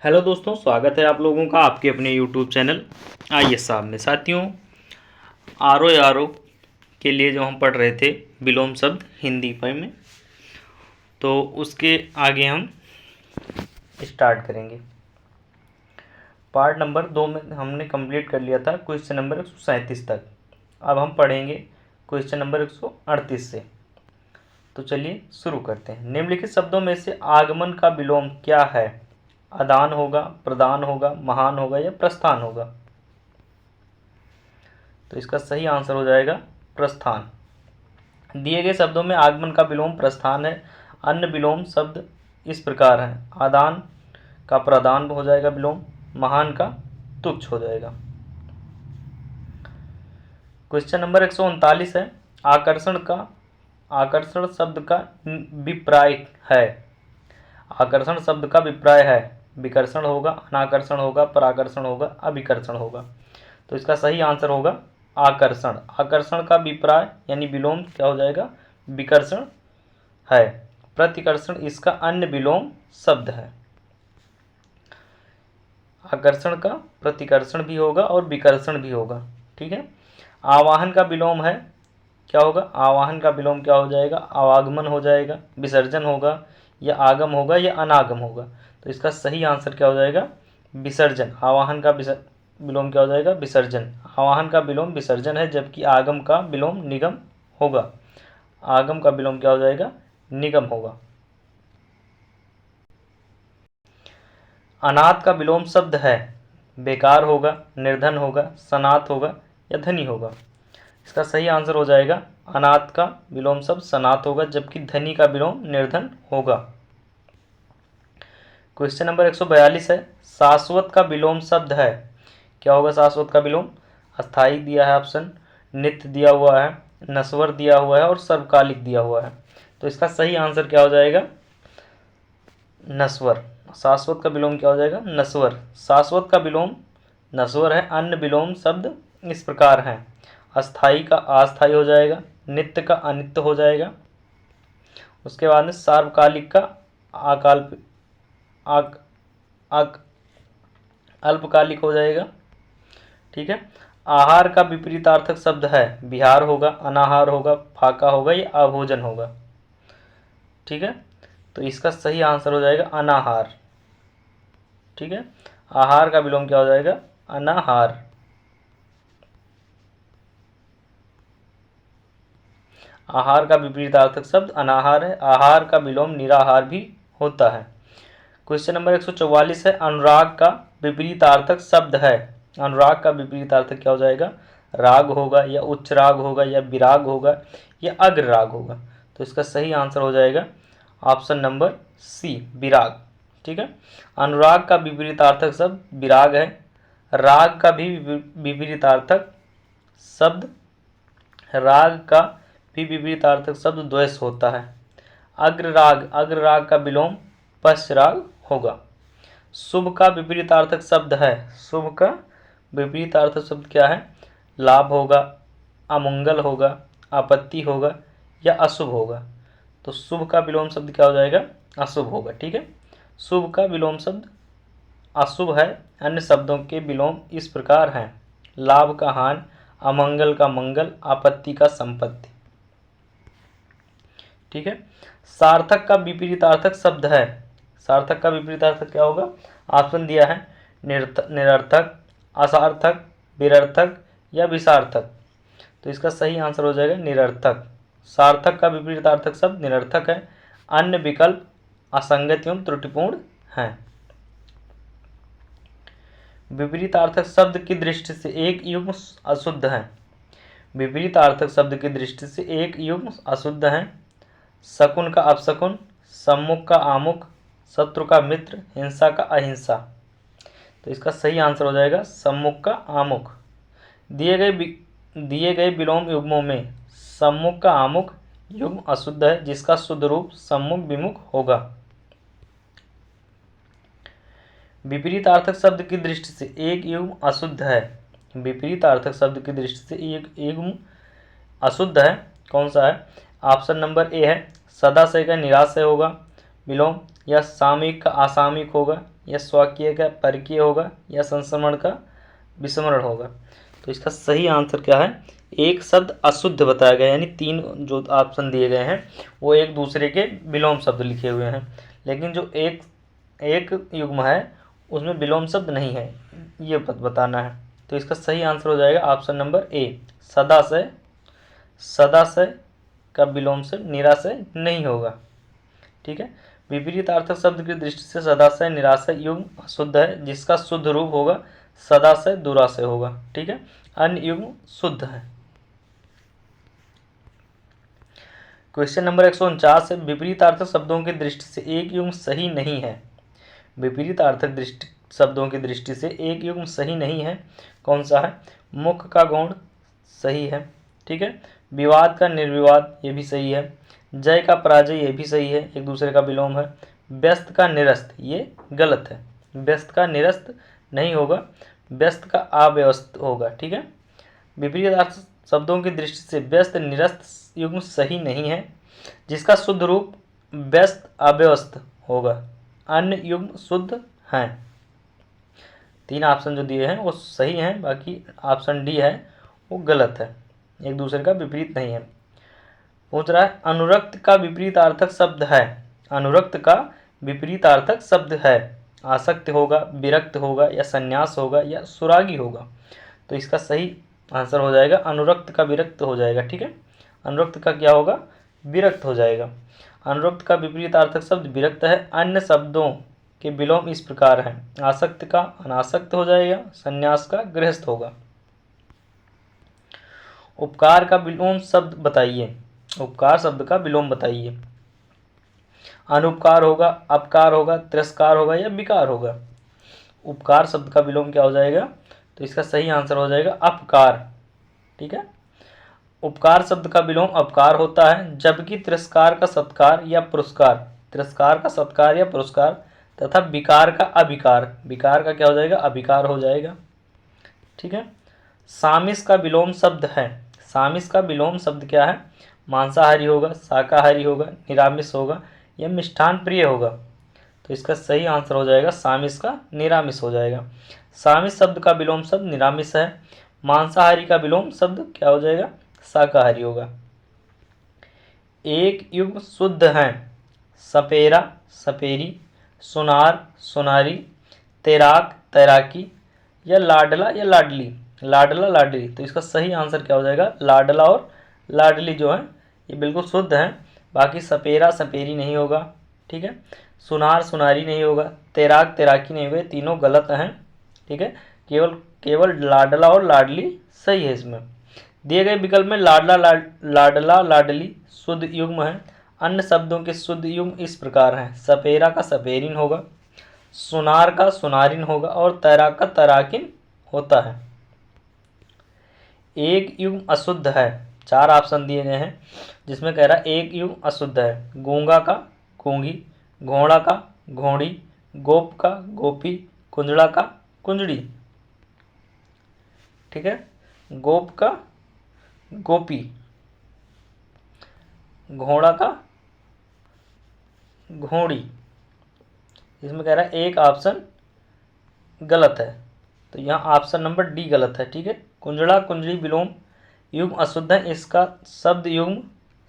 Hello दोस्तों, स्वागत है आप लोगों का आपके अपने यूट्यूब चैनल आईएएस साहब में। साथियों, आरो यारो के लिए जो हम पढ़ रहे थे विलोम शब्द हिंदी में, तो उसके आगे हम स्टार्ट करेंगे। पार्ट नंबर 2 में हमने कंप्लीट कर लिया था क्वेश्चन नंबर 137 तक। अब हम पढ़ेंगे क्वेश्चन नंबर 138 से। तो चलिए शुरू करते हैं। निम्नलिखित शब्दों में से आगमन का विलोम क्या है? आदान होगा, प्रदान होगा, महान होगा या प्रस्थान होगा? तो इसका सही आंसर हो जाएगा प्रस्थान। दिए गए शब्दों में आगमन का विलोम प्रस्थान है। अन्य विलोम शब्द इस प्रकार हैं। आदान का प्रदान हो जाएगा विलोम, महान का तुच्छ हो जाएगा। क्वेश्चन नंबर 139 है। आकर्षण शब्द का विप्राय है। आकर्षण शब्द का विप्राय है। विकर्षण होगा, अनाकर्षण होगा, पराकर्षण होगा, अभिकर्षण होगा। तो इसका सही आंसर होगा आकर्षण। आकर्षण का विप्राय यानी विलोम क्या हो जाएगा? विकर्षण है। प्रतिकर्षण इसका अन्य विलोम शब्द है। आकर्षण का प्रतिकर्षण भी होगा और विकर्षण भी होगा। ठीक है। आवाहन का विलोम है, क्या होगा? आवाहन का विलोम क्या हो जाएगा? आवागमन हो जाएगा, विसर्जन होगा, या आगम होगा, या अनागम होगा। तो इसका सही आंसर क्या हो जाएगा? विसर्जन। आवाहन का विलोम क्या हो जाएगा? विसर्जन। आवाहन का विलोम विसर्जन है, जबकि आगम का विलोम निगम होगा। आगम का विलोम क्या हो जाएगा? निगम होगा। अनाथ का विलोम शब्द है। बेकार होगा, निर्धन होगा, सनाथ होगा, या धनी होगा। इसका सही आंसर हो जाएगा अनाथ का विलोम शब्द सनाथ होगा, जबकि धनी का विलोम निर्धन होगा। क्वेश्चन नंबर 142 है। शाश्वत का विलोम शब्द है, क्या होगा? शाश्वत का विलोम अस्थाई दिया है ऑप्शन, नित्य दिया हुआ है, नश्वर दिया हुआ है और सर्वकालिक दिया हुआ है। तो इसका सही आंसर क्या हो जाएगा? नश्वर। शाश्वत का विलोम क्या हो जाएगा? नश्वर। शाश्वत का विलोम नश्वर है। अन्य विलोम शब्द इस प्रकार हैं। अस्थाई का अस्थाई हो जाएगा, नित्य का अनित्य हो जाएगा, उसके बाद में सार्वकालिक का अल्पकालिक हो जाएगा। ठीक है। आहार का विपरीतार्थक शब्द है। विहार होगा, अनाहार होगा, फाका होगा, या अभोजन होगा। ठीक है। तो इसका सही आंसर हो जाएगा अनाहार। ठीक है। आहार का विलोम क्या हो जाएगा? अनाहार। आहार का विपरीतार्थक शब्द अनाहार है। आहार का विलोम निराहार भी होता है। क्वेश्चन नंबर 144 है। अनुराग का विपरीतार्थक शब्द है। अनुराग का विपरीतार्थक क्या हो जाएगा? राग होगा, या उच्च राग होगा, या विराग होगा, या अग्र राग होगा। तो इसका सही आंसर हो जाएगा ऑप्शन नंबर सी, विराग। ठीक है। अनुराग का विपरीतार्थक शब्द विराग है। राग का भी विपरीतार्थक शब्द राग का भी विपरीतार्थक शब्द द्वेष होता है। अग्रराग का विलोम पश्चराग होगा। शुभ का विपरीतार्थक शब्द है। शुभ का विपरीतार्थक शब्द क्या है? लाभ होगा, अमंगल होगा, आपत्ति होगा, या अशुभ होगा। तो शुभ का विलोम शब्द क्या हो जाएगा? अशुभ होगा। ठीक है। शुभ का विलोम शब्द अशुभ है। अन्य शब्दों के विलोम इस प्रकार हैं। लाभ का हानि, अमंगल का मंगल, आपत्ति का संपत्ति। ठीक है। सार्थक का विपरीतार्थक शब्द है। सार्थक का विपरीतार्थक क्या होगा? ऑप्शन दिया है निरर्थक, असार्थक, विरर्थक, या विसार्थक। तो इसका सही आंसर हो जाएगा निरर्थक। सार्थक का विपरीतार्थक शब्द निरर्थक है। अन्य विकल्प असंगत एवं त्रुटिपूर्ण हैं। विपरीतार्थक शब्द की दृष्टि से एक युग्म अशुद्ध है। विपरीतार्थक शब्द की दृष्टि से एक युग्म अशुद्ध है। शकुन का अपशकुन, सम्मुख का आमुख, शत्रु का मित्र, हिंसा का अहिंसा। तो इसका सही आंसर हो जाएगा सम्मुख का आमुख। दिए गए विलोम युग्मों में सम्मुख का आमुख युग्म अशुद्ध है, जिसका शुद्ध रूप सम्मुख विमुख होगा। विपरीतार्थक शब्द की दृष्टि से एक युग्म अशुद्ध है। विपरीतार्थक शब्द की दृष्टि से एक युग्म अशुद्ध है। कौन सा है? ऑप्शन नंबर ए है, सदा से का निराश से होगा विलोम, या सामयिक का असामयिक होगा, या स्वकीय का परकीय होगा, या संस्मरण का विस्मरण होगा। तो इसका सही आंसर क्या है, एक शब्द अशुद्ध बताया गया, यानी तीन जो ऑप्शन दिए गए हैं वो एक दूसरे के विलोम शब्द लिखे हुए हैं, लेकिन जो एक युग्म है उसमें विलोम शब्द नहीं है, ये बताना है। तो इसका सही आंसर हो जाएगा ऑप्शन नंबर ए, सदाशय। सदाशय का विलोम से निराशय नहीं होगा। ठीक है, विपरीतार्थक शब्द की दृष्टि से सदाशय निराशय युग्म शुद्ध है, जिसका शुद्ध रूप होगा सदाशय दुराशय होगा। ठीक है, अन्य युग्म शुद्ध है। क्वेश्चन नंबर 149 है, विपरीतार्थक शब्दों की दृष्टि से एक युग्म सही नहीं है। विपरीतार्थक शब्दों की दृष्टि से एक युग्म सही नहीं है, कौन सा है, मुख्य का गौण सही है। ठीक है, विवाद का निर्विवाद ये भी सही है, जय का पराजय ये भी सही है, एक दूसरे का विलोम है। व्यस्त का निरस्त ये गलत है, व्यस्त का निरस्त नहीं होगा, व्यस्त का अव्यस्त होगा। ठीक है, विपरीतार्थक शब्दों की दृष्टि से व्यस्त निरस्त युग्म सही नहीं है, जिसका शुद्ध रूप व्यस्त अव्यस्त होगा, अन्य युग्म शुद्ध हैं। तीन ऑप्शन जो दिए हैं वो सही हैं, बाकी ऑप्शन डी है वो गलत है, एक दूसरे का विपरीत नहीं है। पूछ रहा है, अनुरक्त का विपरीतार्थक शब्द है, अनुरक्त का विपरीतार्थक शब्द है, आसक्त होगा, विरक्त होगा, या संन्यास होगा, या सुरागी होगा। तो इसका सही आंसर हो जाएगा अनुरक्त का विरक्त हो जाएगा। ठीक है, अनुरक्त का क्या होगा, विरक्त हो जाएगा। अनुरक्त का विपरीतार्थक शब्द विरक्त है। अन्य शब्दों के विलोम इस प्रकार हैं, आसक्त का अनासक्त हो जाएगा, संन्यास का गृहस्थ होगा। उपकार का विलोम शब्द बताइए, उपकार शब्द का विलोम बताइए। अनुपकार होगा, अपकार होगा, तिरस्कार होगा, या विकार होगा। उपकार शब्द का विलोम क्या हो जाएगा, तो इसका सही आंसर हो जाएगा अपकार। ठीक है, उपकार शब्द का विलोम अपकार होता है, जबकि तिरस्कार का सत्कार या पुरस्कार, तिरस्कार का सत्कार या पुरस्कार, तथा विकार का अविकार, विकार का क्या हो जाएगा, अविकार हो जाएगा। ठीक है, सामिस का विलोम शब्द है, सामिस का विलोम शब्द क्या है, मांसाहारी होगा, शाकाहारी होगा, निरामिष होगा, या मिष्ठान प्रिय होगा। तो इसका सही आंसर हो जाएगा सामिस का निरामिष हो जाएगा। सामिस शब्द का विलोम शब्द निरामिष है। मांसाहारी का विलोम शब्द क्या हो जाएगा, शाकाहारी होगा। एक युग्म शुद्ध हैं, सपेरा सपेरी, सुनार सुनारी, तैराक तैराकी, या लाडला या लाडली, लाडला लाडली। तो इसका सही आंसर क्या हो जाएगा, लाडला और लाडली जो है ये बिल्कुल शुद्ध हैं, बाकी सपेरा सपेरी नहीं होगा। ठीक है, सुनार सुनारी नहीं होगा, तैराक तैराकी नहीं होगा, तीनों गलत हैं। ठीक है, केवल लाडला और लाडली सही है। इसमें दिए गए विकल्प में लाडला लाडली शुद्ध युग्म है। अन्य शब्दों के शुद्ध युग्म इस प्रकार हैं, सपेरा का सपेरिन होगा, सुनार का सुनारिन होगा, और तैराक का तैराकिन होता है। एक युग्म अशुद्ध है, चार ऑप्शन दिए गए हैं, जिसमें कह रहा है एक युग्म अशुद्ध है, गूंगा का गूंगी, घोड़ा का घोड़ी, गोप का गोपी, कुंजड़ा का कुंजड़ी। ठीक है, गोप का गोपी, घोड़ा का घोड़ी। इसमें कह रहा है एक ऑप्शन गलत है, तो यहाँ ऑप्शन नंबर डी गलत है। ठीक है, कुंजड़ा कुंजड़ी विलोम युग्म अशुद्ध है, इसका शब्द युग्म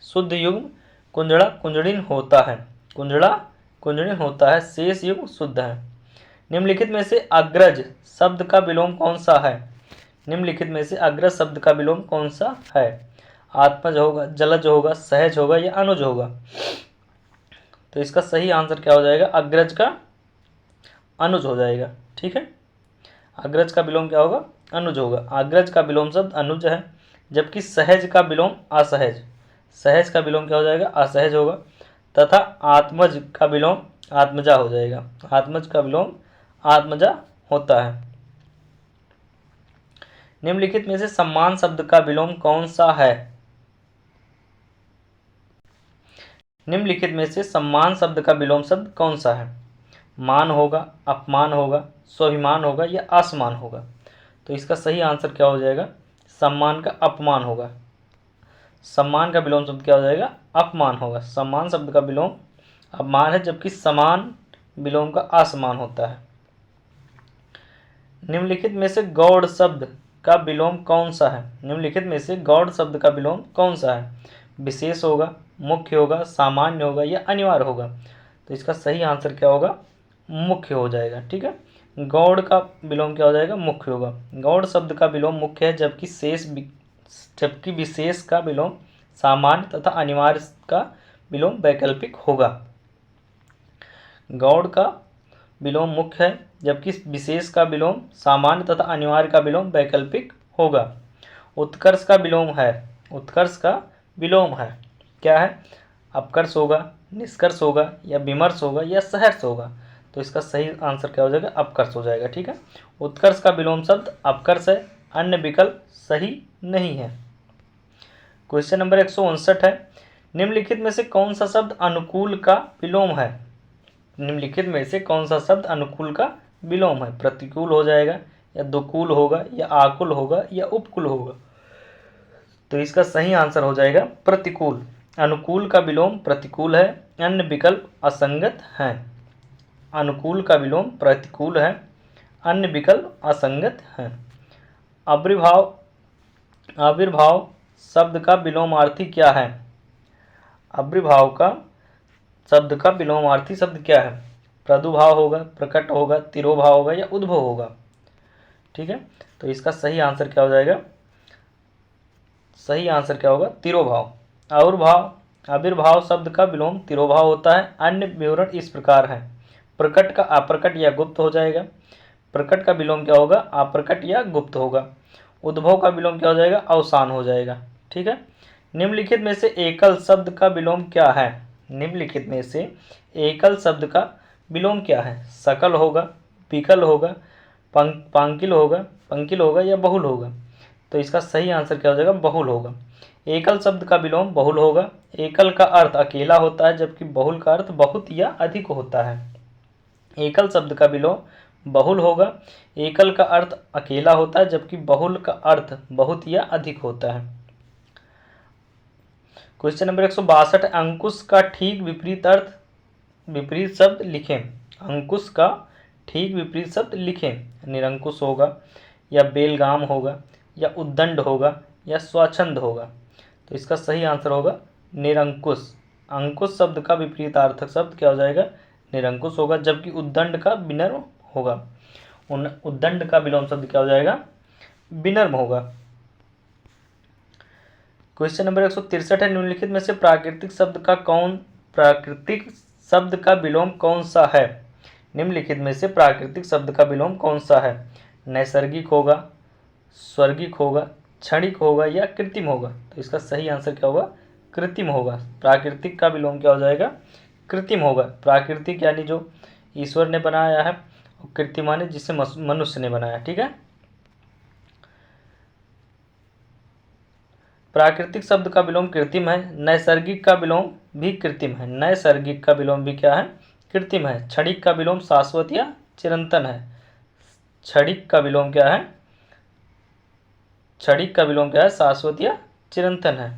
शुद्ध युग्म कुंजड़ा कुंजड़िन होता है, कुंजड़ा कुंजड़िन होता है, शेष युग्म शुद्ध है। निम्नलिखित में से अग्रज शब्द का विलोम कौन सा है, निम्नलिखित में से अग्रज शब्द का विलोम कौन सा है, आत्मज होगा, जलज होगा, सहज होगा, या अनुज होगा। तो इसका सही आंसर क्या हो जाएगा, अग्रज का अनुज हो जाएगा। ठीक है, अग्रज का विलोम क्या होगा, अनुज होगा। अग्रज का विलोम शब्द अनुज है, जबकि सहज का विलोम असहज, सहज का विलोम क्या हो जाएगा, असहज होगा, तथा आत्मज का विलोम आत्मजा हो जाएगा, आत्मज का विलोम आत्मजा होता है। निम्नलिखित में से सम्मान शब्द का विलोम कौन सा है, निम्नलिखित में से सम्मान शब्द का विलोम शब्द कौन सा है, मान होगा, अपमान होगा, स्वाभिमान होगा, या असमान होगा। तो इसका सही आंसर क्या हो जाएगा, सम्मान का अपमान होगा, सम्मान का विलोम शब्द क्या हो जाएगा, अपमान होगा। सम्मान शब्द का विलोम अपमान है, जबकि समान विलोम का असमान होता है। निम्नलिखित में से गौड़ शब्द का विलोम कौन सा है? निम्नलिखित में से गौड़ शब्द का विलोम कौन सा है? विशेष होगा, मुख्य होगा, सामान्य होगा या अनिवार्य होगा? तो इसका सही आंसर क्या होगा? मुख्य हो जाएगा। ठीक है, गौड़ का विलोम क्या हो जाएगा? मुख्य होगा। गौड़ शब्द का विलोम मुख्य है, जबकि विशेष का विलोम सामान्य तथा अनिवार्य का विलोम वैकल्पिक होगा। गौड़ का विलोम मुख्य है, जबकि विशेष का विलोम सामान्य तथा अनिवार्य का विलोम वैकल्पिक होगा। उत्कर्ष का विलोम है, उत्कर्ष का विलोम है क्या है? अपकर्ष होगा, निष्कर्ष होगा या विमर्श होगा या सहर्ष होगा? तो इसका सही आंसर क्या हो जाएगा? अपकर्ष हो जाएगा। ठीक है, उत्कर्ष का विलोम शब्द अपकर्ष है, अन्य विकल्प सही नहीं है। क्वेश्चन नंबर 159 है, निम्नलिखित में से कौन सा शब्द अनुकूल का विलोम है? निम्नलिखित में से कौन सा शब्द अनुकूल का विलोम है? प्रतिकूल हो जाएगा या दुकूल होगा या आकुल होगा या उपकुल होगा? तो इसका सही आंसर हो जाएगा प्रतिकूल। अनुकूल का विलोम प्रतिकूल है, अन्य विकल्प असंगत हैं। अनुकूल का विलोम प्रतिकूल है, अन्य विकल्प असंगत हैं। आविर्भाव शब्द का विलोमार्थी क्या है? आविर्भाव का शब्द का विलोमार्थी शब्द क्या है? प्रादुर्भाव होगा, प्रकट होगा, तिरोभाव होगा या उद्भव होगा? ठीक है, तो इसका सही आंसर क्या हो जाएगा? सही आंसर क्या होगा? तिरोभाव। आविर्भाव शब्द का विलोम तिरोभाव होता है। अन्य विवरण इस प्रकार है। प्रकट का अप्रकट या गुप्त हो जाएगा। प्रकट का विलोम क्या होगा? अप्रकट या गुप्त होगा। उद्भव का विलोम क्या हो जाएगा? अवसान हो जाएगा। ठीक है, निम्नलिखित में से एकल शब्द का विलोम क्या है? निम्नलिखित में से एकल शब्द का विलोम क्या है? सकल होगा, विकल होगा, पंकिल होगा या बहुल होगा? तो इसका सही आंसर क्या हो जाएगा? बहुल होगा। एकल शब्द का विलोम बहुल होगा। एकल का अर्थ अकेला होता है, जबकि बहुल का अर्थ बहुत या अधिक होता है। एकल शब्द का विलोम बहुल होगा। एकल का अर्थ अकेला होता है, जबकि बहुल का अर्थ बहुत या अधिक होता है। क्वेश्चन नंबर 162, अंकुश का ठीक विपरीत शब्द लिखें। अंकुश का ठीक विपरीत शब्द लिखें। निरंकुश होगा या बेलगाम होगा या उद्दंड होगा या स्वच्छंद होगा? तो इसका सही आंसर होगा निरंकुश। अंकुश शब्द का विपरीतार्थक शब्द क्या हो जाएगा? निरंकुश होगा, जबकि उद्दंड का विनर्म होगा। उद्दंड का विलोम शब्द क्या हो जाएगा? विनर्म होगा। क्वेश्चन नंबर 163 है, निम्नलिखित में से प्राकृतिक शब्द का विलोम कौन सा है? निम्नलिखित में से प्राकृतिक शब्द का विलोम कौन सा है? नैसर्गिक होगा, स्वर्गिक होगा, क्षणिक होगा या कृत्रिम होगा? तो इसका सही आंसर क्या होगा? कृत्रिम होगा। प्राकृतिक का विलोम क्या हो जाएगा? कृत्रिम होगा। प्राकृतिक यानी जो ईश्वर ने बनाया है, और कृत्रिम यानी जिसे मनुष्य ने बनाया। ठीक है, प्राकृतिक शब्द का विलोम कृत्रिम है। नैसर्गिक का विलोम भी कृत्रिम है। नैसर्गिक का विलोम भी क्या है? कृत्रिम है। क्षणिक का विलोम शाश्वत या चिरंतन है। क्षणिक का विलोम क्या है? क्षणिक का विलोम क्या है? शाश्वत या चिरंतन है।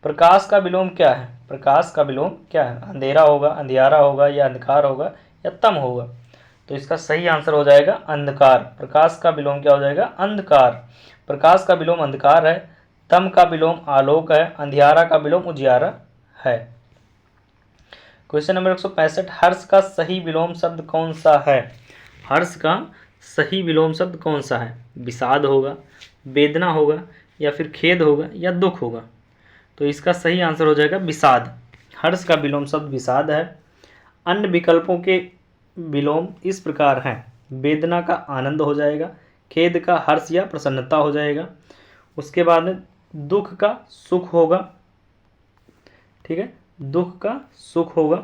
प्रकाश का विलोम क्या है? प्रकाश का विलोम क्या है? अंधेरा होगा, अंधियारा होगा या अंधकार होगा या तम होगा? तो इसका सही आंसर हो जाएगा अंधकार। प्रकाश का विलोम क्या हो जाएगा? अंधकार। प्रकाश का विलोम अंधकार है। तम का विलोम आलोक है। अंधियारा का विलोम उजियारा है। क्वेश्चन नंबर 165, हर्ष का सही विलोम शब्द कौन सा है? हर्ष का सही विलोम शब्द कौन सा है? विषाद होगा, वेदना होगा या फिर खेद होगा या दुख होगा? तो इसका सही आंसर हो जाएगा विषाद। हर्ष का विलोम शब्द विषाद है। अन्य विकल्पों के विलोम इस प्रकार हैं। वेदना का आनंद हो जाएगा, खेद का हर्ष या प्रसन्नता हो जाएगा, उसके बाद दुख का सुख होगा। ठीक है, दुख का सुख होगा।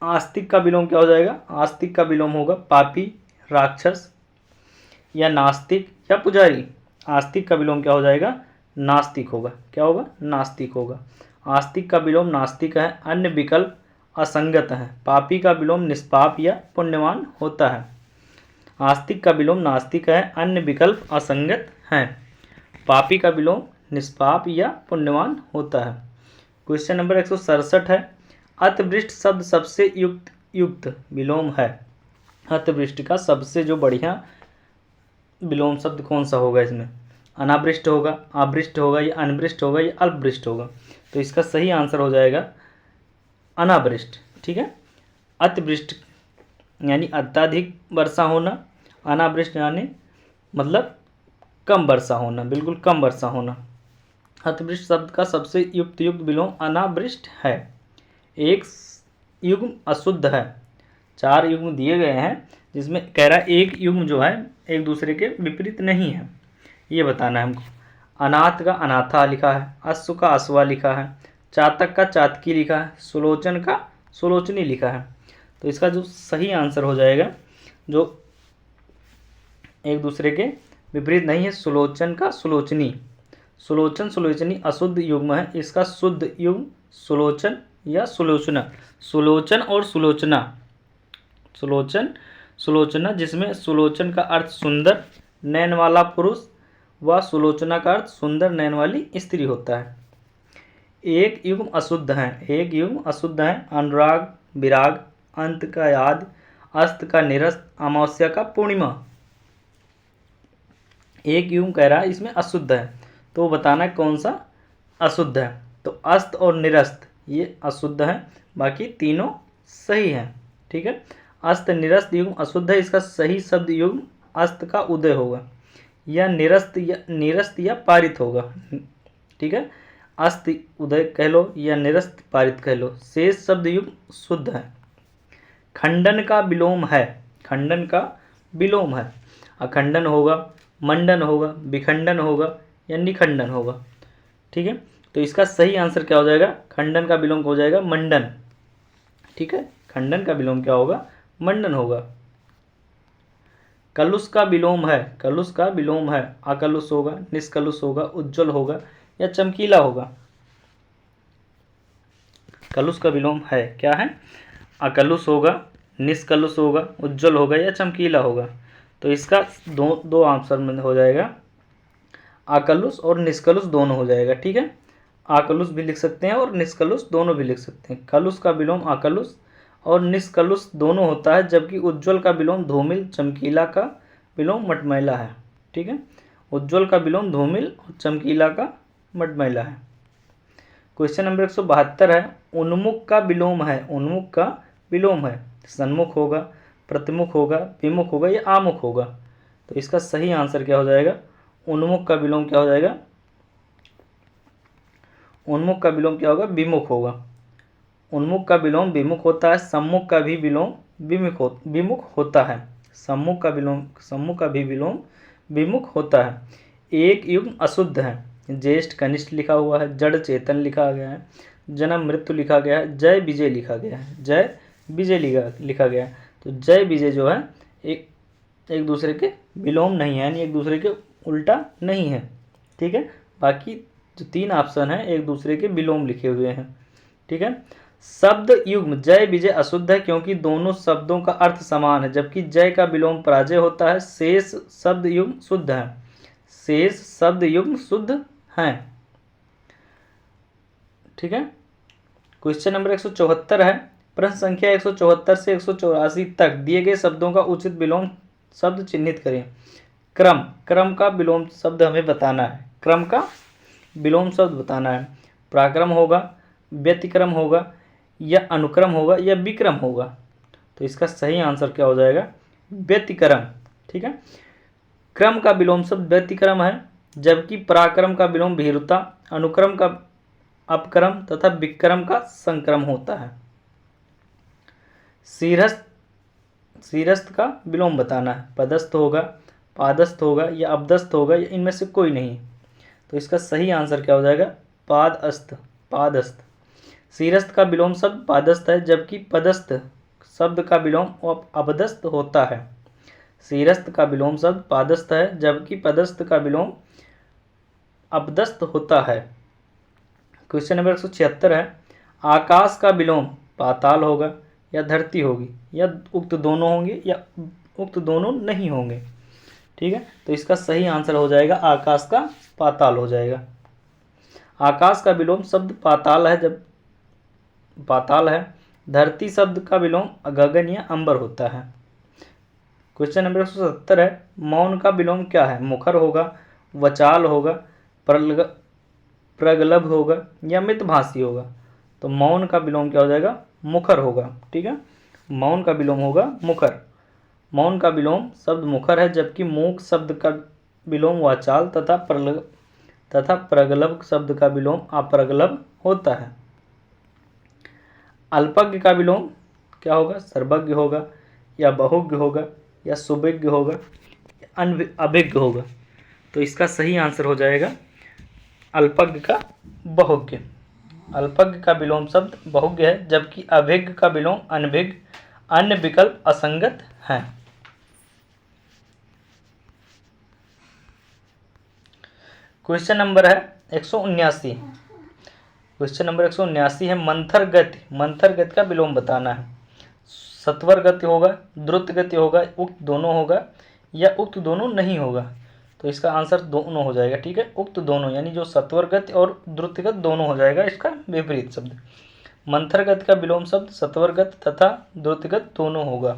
आस्तिक का विलोम क्या हो जाएगा? आस्तिक का विलोम होगा पापी, राक्षस या नास्तिक या पुजारी। आस्तिक का विलोम क्या हो जाएगा? नास्तिक होगा। क्या होगा? नास्तिक होगा। आस्तिक का विलोम नास्तिक है। अन्य विकल्प असंगत है। पापी का विलोम निष्पाप या पुण्यवान होता है। आस्तिक का विलोम नास्तिक है। अन्य विकल्प असंगत हैं। पापी का विलोम निष्पाप या पुण्यवान होता है। क्वेश्चन नंबर 167 है, अतिवृष्ट शब्द सबसे युक्त विलोम है। अतिवृष्टि का सबसे जो बढ़िया विलोम शब्द कौन सा होगा इसमें? अनावृष्ट होगा, आवृष्ट होगा, या अनवृष्ट होगा, या अल्पवृष्ट होगा? तो इसका सही आंसर हो जाएगा अनावृष्ट। ठीक है, अतिवृष्ट यानी अत्यधिक वर्षा होना, अनावृष्ट यानी मतलब कम वर्षा होना, बिल्कुल कम वर्षा होना। अतिवृष्ट शब्द का सबसे युक्त विलोम अनावृष्ट है। एक युग्म अशुद्ध है। 4 युग्म दिए गए हैं जिसमें कह रहा है एक युग्म जो है एक दूसरे के विपरीत नहीं है, ये बताना है हमको। अनाथ का अनाथा लिखा है, अश्व का अश्वा लिखा है, चातक का चातकी लिखा है, सुलोचन का सुलोचनी लिखा है। तो इसका जो सही आंसर हो जाएगा जो एक दूसरे के विपरीत नहीं है, सुलोचन का सुलोचनी। सुलोचन सुलोचनी अशुद्ध युग्म है, इसका शुद्ध युग्म सुलोचन या सुलोचना। सुलोचन और सुलोचना, सुलोचन सुलोचना, जिसमें सुलोचन का अर्थ सुंदर नयन वाला पुरुष व सुलोचना का अर्थ सुंदर नयन वाली स्त्री होता है। एक युग्म अशुद्ध है, एक युग्म अशुद्ध है। अनुराग विराग, अंत का याद, अस्त का निरस्त, अमावस्या का पूर्णिमा। एक युग्म कह रहा है इसमें अशुद्ध है, तो बताना है कौन सा अशुद्ध है। तो अस्त और निरस्त ये अशुद्ध है, बाकी तीनों सही है। ठीक है, अस्त निरस्त युग्म अशुद्ध है, इसका सही शब्द युग्म अस्त का उदय होगा, या निरस्त या पारित होगा। ठीक है, अस्त उदय कह लो या निरस्त पारित कह लो, शेष शब्द युग्म शुद्ध है। खंडन का विलोम है, खंडन का विलोम है। अखंडन होगा, मंडन होगा, विखंडन होगा, या निखंडन होगा। ठीक है, तो इसका सही आंसर क्या हो जाएगा? खंडन का विलोम हो जाएगा मंडन। ठीक है, खंडन का विलोम क्या होगा? मंडन होगा। कलुष का विलोम है, कलुष का विलोम है। अकलुष होगा, निष्कलुष होगा, उज्ज्वल होगा, या चमकीला होगा? कलुष का विलोम है क्या है? अकलुष होगा, निष्कलुष होगा, उज्ज्वल होगा, या चमकीला होगा? तो इसका दो आंसर में हो जाएगा, अकलुष और निष्कलुष दोनों हो जाएगा। ठीक है, अकलुष भी लिख सकते हैं और निष्कलुष दोनों भी लिख सकते हैं। कलुष का विलोम अकलुष और निष्कलुष दोनों होता है, जबकि उज्ज्वल का विलोम धूमिल, चमकीला का विलोम मटमैला है। ठीक है, उज्ज्वल का विलोम धूमिल और चमकीला का मटमैला है। क्वेश्चन नंबर 172 है, उन्मुख का विलोम है, उन्मुख का विलोम है। सन्मुख होगा, प्रतिमुख होगा, विमुख होगा, या आमुख होगा? तो इसका सही आंसर क्या हो जाएगा? उन्मुख का विलोम क्या हो जाएगा? उन्मुख का विलोम क्या होगा? विमुख होगा। उन्मुख का विलोम विमुख होता है। सम्मुख का भी विलोम विमुख होता है। सम्मुख का भी विलोम विमुख होता है। एक युग्म अशुद्ध है। ज्येष्ठ कनिष्ठ लिखा हुआ है, जड़ चेतन लिखा गया है, जन्म मृत्यु लिखा गया है, जय विजय लिखा गया है, जय विजय लिखा गया है। तो जय विजय जो है एक दूसरे के विलोम नहीं है, यानी एक दूसरे के उल्टा नहीं है। ठीक है, बाकी जो 3 ऑप्शन है एक दूसरे के विलोम लिखे हुए हैं। ठीक है, शब्द युग्म जय विजय अशुद्ध है क्योंकि दोनों शब्दों का अर्थ समान है, जबकि जय का विलोम पराजय होता है। शेष शब्द युग्म शुद्ध है, शेष शब्द युग्म शुद्ध हैं। ठीक है, क्वेश्चन नंबर 174 है, प्रश्न संख्या 174 से 184 तक दिए गए शब्दों का उचित विलोम शब्द चिन्हित करें। क्रम, क्रम का विलोम शब्द हमें बताना है, क्रम का विलोम शब्द बताना है। पराक्रम होगा, व्यतिक्रम होगा, या अनुक्रम होगा, या विक्रम होगा? तो इसका सही आंसर क्या हो जाएगा? व्यतिक्रम। ठीक है, क्रम का विलोम शब्द व्यतिक्रम है, जबकि पराक्रम का विलोम भीरुता, अनुक्रम का अपक्रम तथा विक्रम का संक्रम होता है। शीरस्थ का विलोम बताना है। पदस्थ होगा, पादस्थ होगा, या अपदस्थ होगा, या इनमें से कोई नहीं? तो इसका सही आंसर क्या हो जाएगा? पादस्थ, पादस्थ। शीरस्थ का विलोम शब्द पादस्थ है, जबकि पदस्थ शब्द का विलोम अपदस्थ होता है। शीरस्थ का विलोम शब्द पादस्थ है, जबकि पदस्थ का विलोम अपदस्थ होता है। क्वेश्चन नंबर 176 है, आकाश का विलोम पाताल होगा, या धरती होगी, या उक्त दोनों होंगे, या उक्त दोनों नहीं होंगे? ठीक है, तो इसका सही आंसर हो जाएगा आकाश का पाताल हो जाएगा। आकाश का विलोम शब्द पाताल है, जब पाताल है। धरती शब्द का विलोम गगन या अंबर होता है। क्वेश्चन नंबर 170 है, मौन का विलोम क्या है? मुखर होगा, वचाल होगा, प्रगल्भ होगा या मितभाषी होगा? तो मौन का विलोम क्या हो जाएगा? मुखर होगा। ठीक है, मौन का विलोम होगा मुखर। मौन का विलोम शब्द मुखर है, जबकि मूक शब्द का विलोम वाचाल तथा प्रगल्भ शब्द का विलोम अप्रगल्भ होता है। अल्पज्ञ का विलोम क्या होगा? सर्वज्ञ होगा या बहुज्ञ होगा या सुविज्ञ होगा या अभिज्ञ होगा? तो इसका सही आंसर हो जाएगा अल्पज्ञ का बहुज्ञ। अल्पज्ञ का विलोम शब्द बहुज्ञ है, जबकि अभिज्ञ का विलोम अनभिज्ञ। अन्य विकल्प असंगत हैं। क्वेश्चन नंबर है 179। क्वेश्चन नंबर 179 है, मंथर गति का विलोम बताना है। सत्वर गति होगा, द्रुत गति होगा, उक्त दोनों होगा या उक्त दोनों नहीं होगा? तो इसका आंसर दोनों हो जाएगा। ठीक है, उक्त दोनों यानी जो सत्वर गति और द्रुत गति दोनों हो जाएगा इसका विपरीत शब्द। मंथर गति का विलोम शब्द सत्वर गति तथा द्रुत गति दोनों होगा।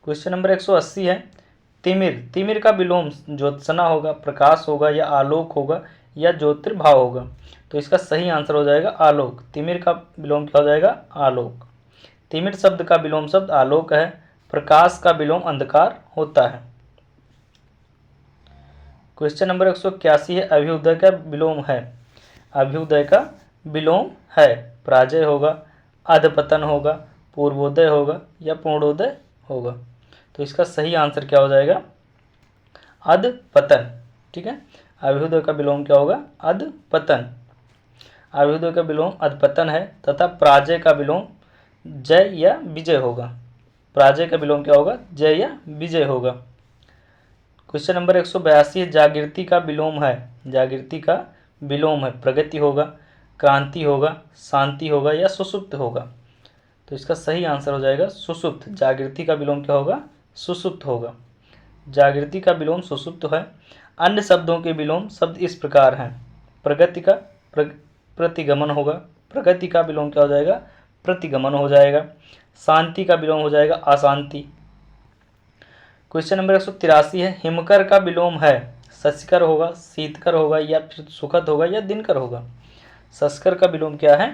क्वेश्चन नंबर 180 है, तिमिर का विलोम ज्योत्सना होगा, प्रकाश होगा या आलोक होगा या ज्योतिर्भाव होगा? तो इसका सही आंसर हो जाएगा आलोक। तिमिर का विलोम क्या हो जाएगा? आलोक। तिमिर शब्द का विलोम शब्द आलोक है। प्रकाश का विलोम अंधकार होता है। क्वेश्चन नंबर 181 है, अभ्युदय का विलोम है। अभ्युदय का विलोम है। पराजय होगा, अधपतन होगा, पूर्वोदय होगा या पूर्णोदय होगा? तो इसका सही आंसर क्या हो जाएगा? अधपतन। ठीक है, अभ्युदय का विलोम क्या होगा? अधपतन। अभ्युदय का विलोम अधपतन है तथा पराजय का विलोम जय या विजय होगा। पराजय का विलोम क्या होगा? जय या विजय होगा। क्वेश्चन नंबर 182 जागृति का विलोम है। जागृति का विलोम है। प्रगति होगा, क्रांति होगा, शांति होगा या सुसुप्त होगा? तो इसका सही आंसर हो जाएगा सुसुप्त। जागृति का विलोम क्या होगा? सुसुप्त होगा। जागृति का विलोम सुसुप्त है। अन्य शब्दों के विलोम शब्द इस प्रकार हैं। प्रगति का प्रतिगमन होगा। प्रगति का विलोम क्या हो जाएगा? प्रतिगमन हो जाएगा। शांति का विलोम हो जाएगा अशांति। क्वेश्चन नंबर 183 है, हिमकर का विलोम है। शशिकर होगा, शीतकर होगा या फिर सुखद होगा या दिनकर होगा? शशिकर का विलोम क्या है?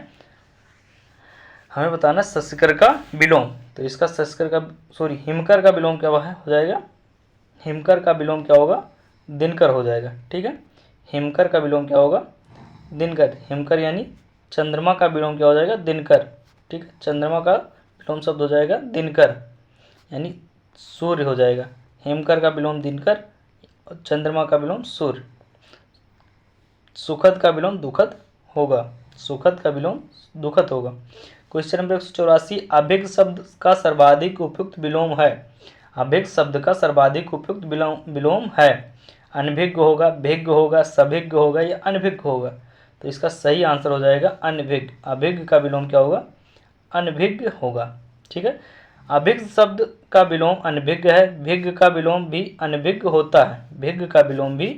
हमें बताना शशिकर का विलोम। तो इसका हिमकर का विलोम क्या हो जाएगा? हिमकर का विलोम क्या होगा? दिनकर हो जाएगा। ठीक है, हिमकर का विलोम क्या होगा? दिनकर। हिमकर यानी चंद्रमा का विलोम क्या हो जाएगा? दिनकर। ठीक है, चंद्रमा का विलोम शब्द हो जाएगा दिनकर यानी सूर्य हो जाएगा। हिमकर का विलोम दिनकर, चंद्रमा का विलोम सूर्य। सुखद का विलोम दुखद होगा। सुखद का विलोम दुखद होगा। क्वेश्चन नंबर 184 अभिज्ञ शब्द का सर्वाधिक उपयुक्त विलोम है। अभिज्ञ शब्द का सर्वाधिक उपयुक्त विलोम है। अनभिज्ञ होगा, भिज्ञ होगा, सभिज्ञ होगा या अनभिज्ञ होगा? तो इसका सही आंसर हो जाएगा अनभिज्ञ। अभिज्ञ का विलोम क्या होगा? अनभिज्ञ होगा। ठीक है, अभिज्ञ शब्द का विलोम अनभिज्ञ है। भिज्ञ का विलोम भी अनभिज्ञ होता है। भिज्ञ का विलोम भी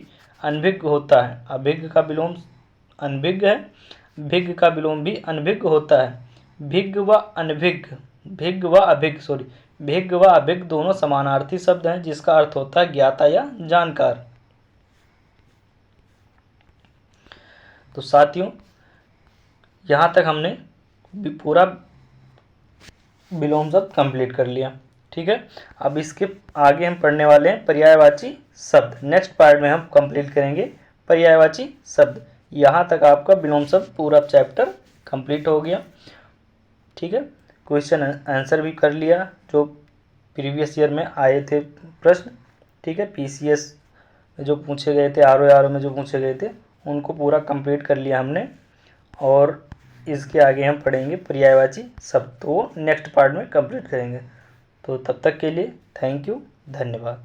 अनभिज्ञ होता है। अभिज्ञ का विलोम अनभिज्ञ है। भिज्ञ का विलोम भी अनभिज्ञ होता है। भिज्ञ व अनभिज्ञ, भिज्ञ व अभिज्ञ दोनों समानार्थी शब्द हैं, जिसका अर्थ होता है ज्ञाता या जानकार। तो साथियों, यहाँ तक हमने पूरा विलोम शब्द कंप्लीट कर लिया। ठीक है, अब इसके आगे हम पढ़ने वाले हैं पर्यायवाची शब्द। नेक्स्ट पार्ट में हम कंप्लीट करेंगे पर्यायवाची शब्द। यहाँ तक आपका विलोम शब्द पूरा चैप्टर कंप्लीट हो गया। ठीक है, क्वेश्चन आंसर भी कर लिया जो प्रीवियस ईयर में आए थे प्रश्न। ठीक है, पीसीएस में जो पूछे गए थे, आरओ में जो पूछे गए थे, उनको पूरा कंप्लीट कर लिया हमने। और इसके आगे हम पढ़ेंगे पर्यायवाची शब्द, तो वो नेक्स्ट पार्ट में कंप्लीट करेंगे। तो तब तक के लिए थैंक यू, धन्यवाद।